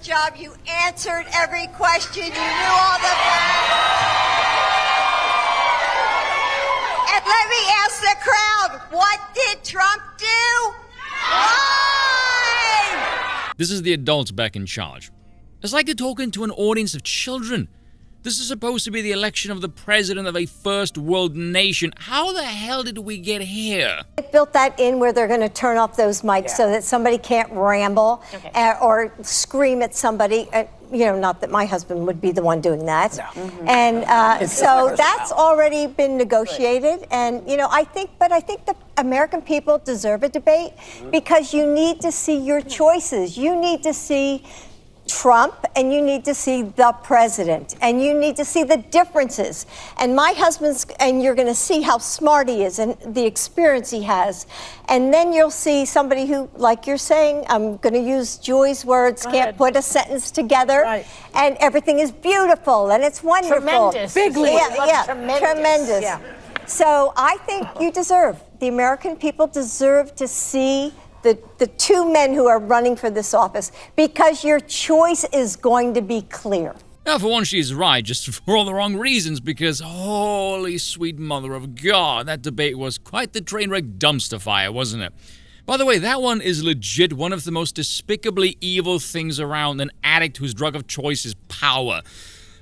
job. You answered every question. You knew all the... And let me ask the crowd, what did Trump do? Why? This is the adults back in charge. It's like they're talking to an audience of children. This is supposed to be the election of the president of a first world nation. How the hell did we get here? They built that in where they're going to turn off those mics so that somebody can't ramble or scream at somebody. Not that my husband would be the one doing that. No. And so that's already been negotiated. And, I think the American people deserve a debate because you need to see your choices. You need to see Trump, and you need to see the president, and you need to see the differences. And my husband's, and you're going to see how smart he is and the experience he has. And then you'll see somebody who, like you're saying, I'm going to use Joy's words, can't put a sentence together, and everything is beautiful, and it's wonderful. Tremendous. Big leap. Tremendous. Yeah. So I think the American people deserve to see the two men who are running for this office, because your choice is going to be clear. Now, for one, she's right, just for all the wrong reasons, because holy sweet mother of God, that debate was quite the train wreck dumpster fire, wasn't it? By the way, that one is legit one of the most despicably evil things around, an addict whose drug of choice is power.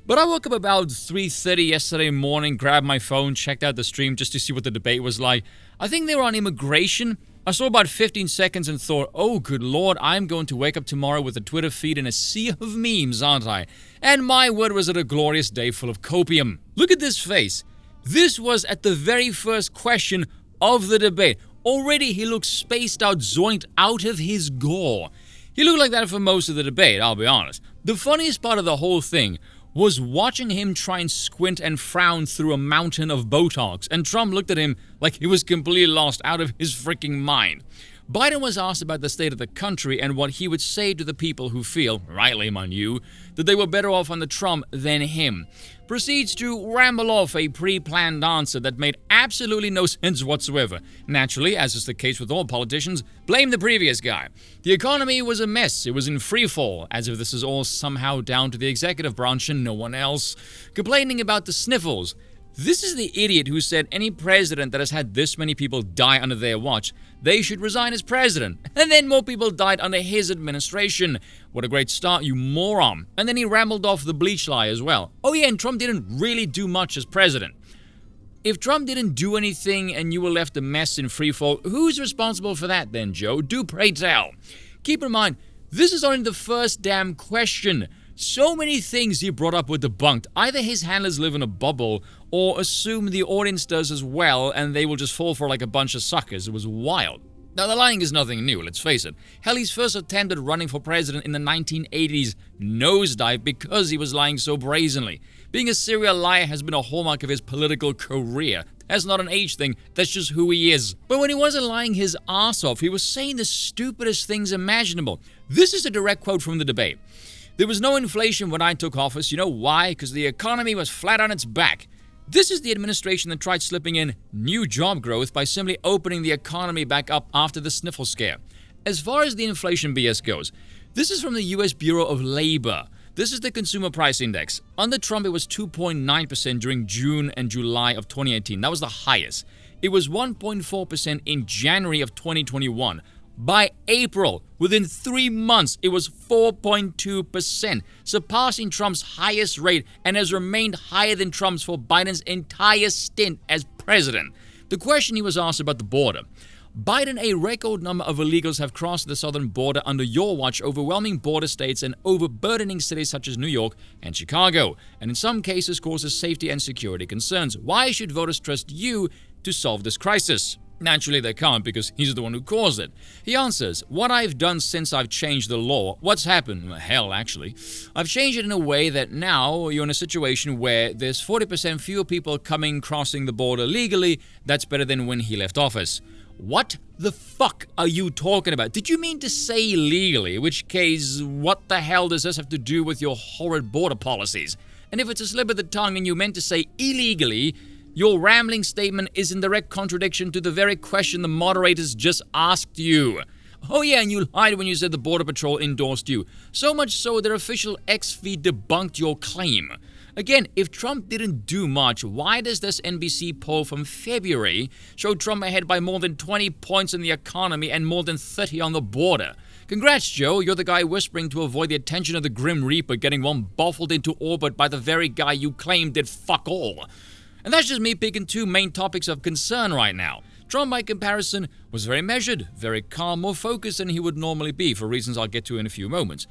But I woke up about 3:30 yesterday morning, grabbed my phone, checked out the stream just to see what the debate was like. I think they were on immigration. I saw about 15 seconds and thought, oh, good Lord, I'm going to wake up tomorrow with a Twitter feed in a sea of memes, aren't I? And my word, was it a glorious day full of copium. Look at this face. This was at the very first question of the debate. Already he looks spaced out, zoinked out of his gore. He looked like that for most of the debate, I'll be honest. The funniest part of the whole thing was watching him try and squint and frown through a mountain of Botox, and Trump looked at him like he was completely lost out of his freaking mind. Biden was asked about the state of the country and what he would say to the people who feel, rightly mind you, that they were better off under Trump than him. Proceeds to ramble off a pre-planned answer that made absolutely no sense whatsoever. Naturally, as is the case with all politicians, blame the previous guy. The economy was a mess. It was in free fall, as if this is all somehow down to the executive branch and no one else. Complaining about the sniffles. This is the idiot who said any president that has had this many people die under their watch, they should resign as president. And then more people died under his administration. What a great start, you moron. And then he rambled off the bleach lie as well. Oh yeah, and Trump didn't really do much as president. If Trump didn't do anything and you were left a mess in freefall, who's responsible for that then, Joe? Do pray tell. Keep in mind, this is only the first damn question. So many things he brought up were debunked. Either his handlers live in a bubble or assume the audience does as well and they will just fall for like a bunch of suckers. It was wild. Now, the lying is nothing new, let's face it. Hell, his first attempt at running for president in the 1980s nosedived because he was lying so brazenly. Being a serial liar has been a hallmark of his political career. That's not an age thing, that's just who he is. But when he wasn't lying his ass off, he was saying the stupidest things imaginable. This is a direct quote from the debate. There was no inflation when I took office. You know why? Because the economy was flat on its back. This is the administration that tried slipping in new job growth by simply opening the economy back up after the sniffle scare. As far as the inflation BS goes, this is from the US Bureau of Labor. This is the Consumer Price Index. Under Trump, it was 2.9% during June and July of 2018. That was the highest. It was 1.4% in January of 2021. By April, within 3 months, it was 4.2%, surpassing Trump's highest rate and has remained higher than Trump's for Biden's entire stint as president. The question he was asked about the border. Biden, a record number of illegals have crossed the southern border under your watch, overwhelming border states and overburdening cities such as New York and Chicago, and in some cases causes safety and security concerns. Why should voters trust you to solve this crisis? Naturally, they can't because he's the one who caused it. He answers, what I've done since I've changed the law, what's happened? Hell, actually. I've changed it in a way that now you're in a situation where there's 40% fewer people crossing the border legally. That's better than when he left office. What the fuck are you talking about? Did you mean to say legally? In which case, what the hell does this have to do with your horrid border policies? And if it's a slip of the tongue and you meant to say illegally, your rambling statement is in direct contradiction to the very question the moderators just asked you. Oh yeah, and you lied when you said the Border Patrol endorsed you. So much so their official X feed debunked your claim. Again, if Trump didn't do much, why does this NBC poll from February show Trump ahead by more than 20 points in the economy and more than 30 on the border? Congrats, Joe. You're the guy whispering to avoid the attention of the Grim Reaper getting one baffled into orbit by the very guy you claimed did fuck all. And that's just me picking two main topics of concern right now. Trump, by comparison, was very measured, very calm, more focused than he would normally be, for reasons I'll get to in a few moments.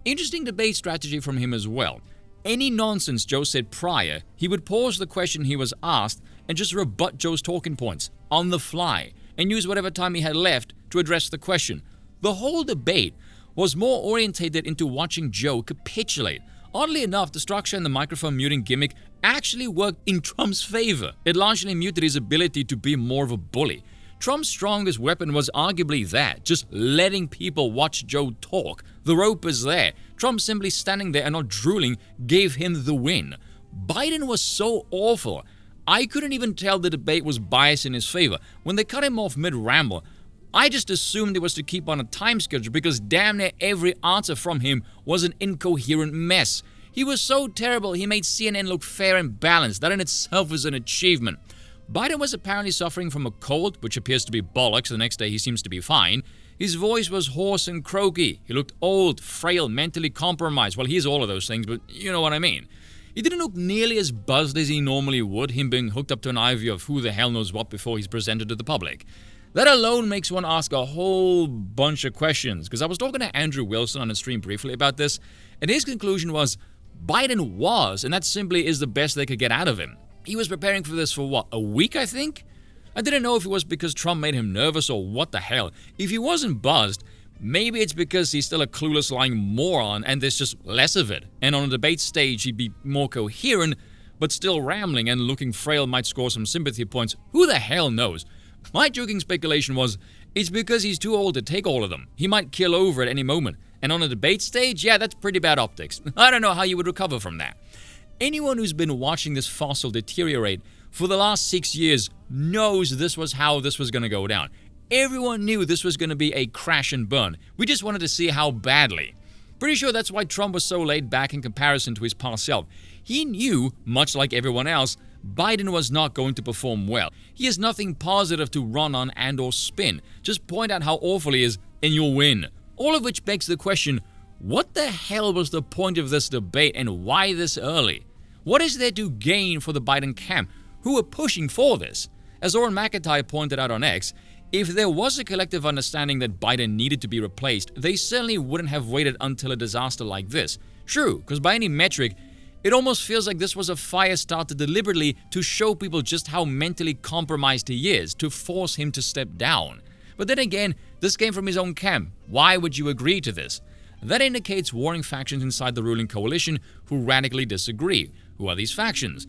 Interesting debate strategy from him as well. Any nonsense Joe said prior, he would pause the question he was asked and just rebut Joe's talking points on the fly and use whatever time he had left to address the question. The whole debate was more orientated into watching Joe capitulate. Oddly enough, the structure and the microphone muting gimmick actually worked in Trump's favor. It largely muted his ability to be more of a bully. Trump's strongest weapon was arguably that, just letting people watch Joe talk. The rope is there. Trump simply standing there and not drooling gave him the win. Biden was so awful. I couldn't even tell the debate was biased in his favor. When they cut him off mid-ramble, I just assumed it was to keep on a time schedule because damn near every answer from him was an incoherent mess. He was so terrible he made CNN look fair and balanced. That in itself is an achievement. Biden was apparently suffering from a cold, which appears to be bollocks. The next day he seems to be fine. His voice was hoarse and croaky. He looked old, frail, mentally compromised. Well, he is all of those things, but you know what I mean. He didn't look nearly as buzzed as he normally would, him being hooked up to an IV of who the hell knows what before he's presented to the public. That alone makes one ask a whole bunch of questions, because I was talking to Andrew Wilson on a stream briefly about this, and his conclusion was Biden was, and that simply is the best they could get out of him. He was preparing for this for what, a week, I think? I didn't know if it was because Trump made him nervous or what the hell. If he wasn't buzzed, maybe it's because he's still a clueless lying moron and there's just less of it. And on a debate stage, he'd be more coherent, but still rambling and looking frail might score some sympathy points. Who the hell knows? My joking speculation was, it's because he's too old to take all of them. He might keel over at any moment. And on a debate stage, yeah, that's pretty bad optics. I don't know how you would recover from that. Anyone who's been watching this fossil deteriorate for the last 6 years knows this was how this was going to go down. Everyone knew this was going to be a crash and burn. We just wanted to see how badly. Pretty sure that's why Trump was so laid back in comparison to his past self. He knew, much like everyone else, Biden was not going to perform well. He has nothing positive to run on and or spin. Just point out how awful he is and you'll win. All of which begs the question, what the hell was the point of this debate and why this early? What is there to gain for the Biden camp, who are pushing for this? As Orrin McIntyre pointed out on X, if there was a collective understanding that Biden needed to be replaced, they certainly wouldn't have waited until a disaster like this. True, because by any metric, it almost feels like this was a fire started deliberately to show people just how mentally compromised he is, to force him to step down. But then again, this came from his own camp. Why would you agree to this? That indicates warring factions inside the ruling coalition who radically disagree. Who are these factions?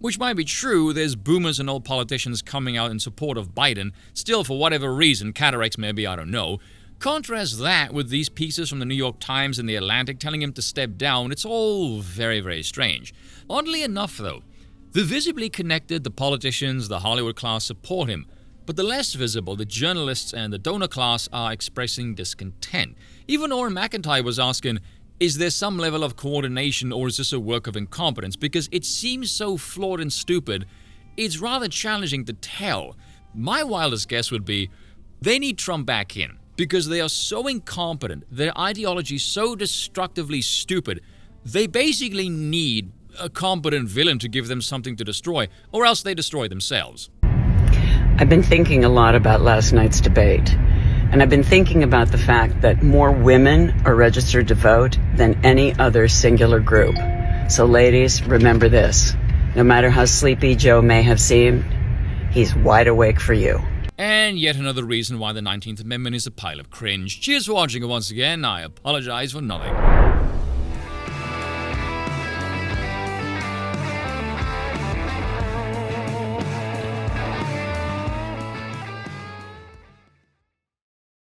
Which might be true, there's boomers and old politicians coming out in support of Biden, still for whatever reason, cataracts maybe, I don't know. Contrast that with these pieces from the New York Times and the Atlantic telling him to step down. It's all very, very strange. Oddly enough, though, the visibly connected, the politicians, the Hollywood class support him. But the less visible, the journalists and the donor class are expressing discontent. Even Orrin McIntyre was asking, is there some level of coordination or is this a work of incompetence? Because it seems so flawed and stupid, it's rather challenging to tell. My wildest guess would be, they need Trump back in. Because they are so incompetent, their ideology so destructively stupid, they basically need a competent villain to give them something to destroy, or else they destroy themselves. I've been thinking a lot about last night's debate, and I've been thinking about the fact that more women are registered to vote than any other singular group. So ladies, remember this. No matter how sleepy Joe may have seemed, he's wide awake for you. And yet another reason why the 19th Amendment is a pile of cringe. Cheers for watching, and once again, I apologize for nothing.